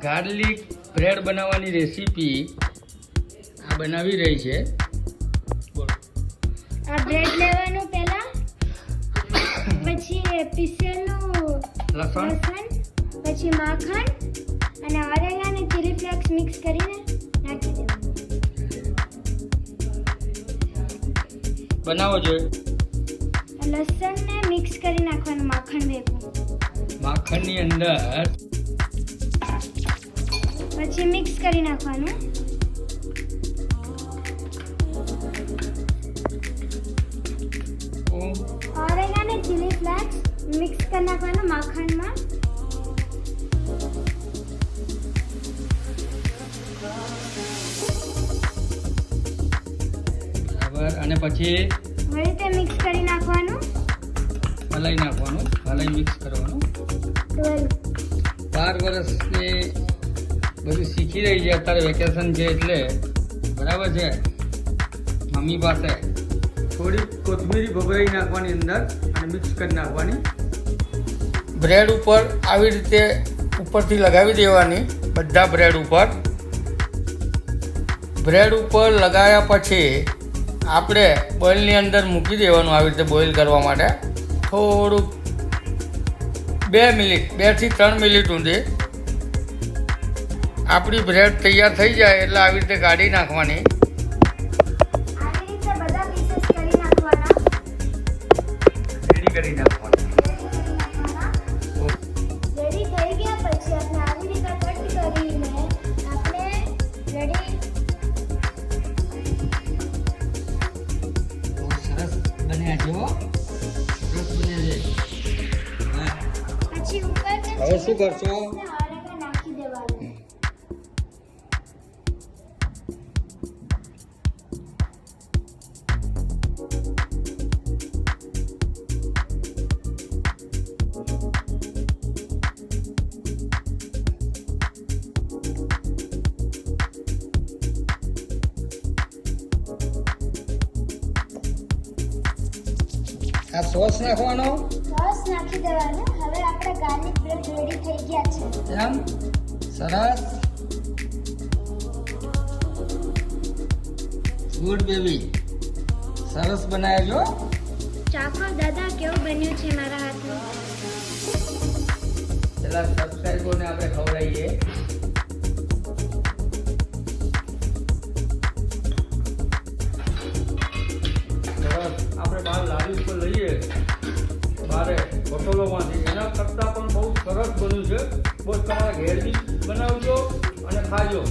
Garlic bread બનાવવાની recipe આ બનાવી રહી છે. આ બ્રેડ લેવાનું પહેલા, પછી પીસેલું લસણ, પછી માખણ અને ઓરેગા અને ચીલી ફ્લેક્સ મિક્સ કરીને નાખી દેવાનું. બનાવો જોઈએ. લસણને મિક્સ કરી નાખવાનું માખણ ભેગું. માખણની અંદર પછી મિક્સ કરી નાખવાનું. ઓરેગા અને ચીલી ફ્લેક્સ મિક્સ કરી નાખવાનું માખણમાં. બરાબર. અને પછી વળી તે મિક્સ કરી નાખવાનું. હલાઈ નાખવાનું, હલાઈ મિક્સ કરવાનું. 12 વર્ષની બધું શીખી રહી છે અત્યારે, વેકેશન છે એટલે. બરાબર છે. મમ્મી પાસે થોડી કોથમીરી ભભરાઈ નાખવાની અંદર અને મિક્સ કરી નાખવાની. બ્રેડ ઉપર આવી રીતે ઉપરથી લગાવી દેવાની, બધા બ્રેડ ઉપર. બ્રેડ ઉપર લગાવ્યા પછી આપણે બોઇલની અંદર મૂકી દેવાનું, આવી રીતે બોઇલ કરવા માટે. થોડુંક 2 મિનિટ, 2 થી 3 મિનિટ સુધી આપણી બ્રેડ તૈયાર થઈ જાય એટલે આવી રીતે કાઢી નાખવાની. આવી રીતે બધા પીસીસ કરી નાખવાના. રેડી કરી નાખવાની. રેડી થઈ ગયા પછી આપણે આવી રીતે કટ કરીને આપણે રેડી. બહુ સરસ બન્યા છે હો, સરસ બન્યા છે. હા. પછી ઉપર હવે શું કરશો? ઓરેગા નાખી દેવાનું. આ સોસ નાખવાનો. સોસ નાખી દેવાનું. હવે આપણે ગાર્લિક બ્રેડ રેડી થઈ ગયા છે. એમ સરસ. ગુડ બેબી, સરસ બનાવ્યો. ચાખો દાદા કેવું બન્યું છે મારા હાથનું. પેલા સબસ્ક્રાઈબરને આપણે ખવડાવીએ. સરસ. આપણે બહાર લારી ઉપર લઈએ, બારે હોટલોમાંથી, એના કરતાં પણ બહુ સરસ બન્યું છે. બસ તમારા ઘેર બી બનાવજો અને ખાજો.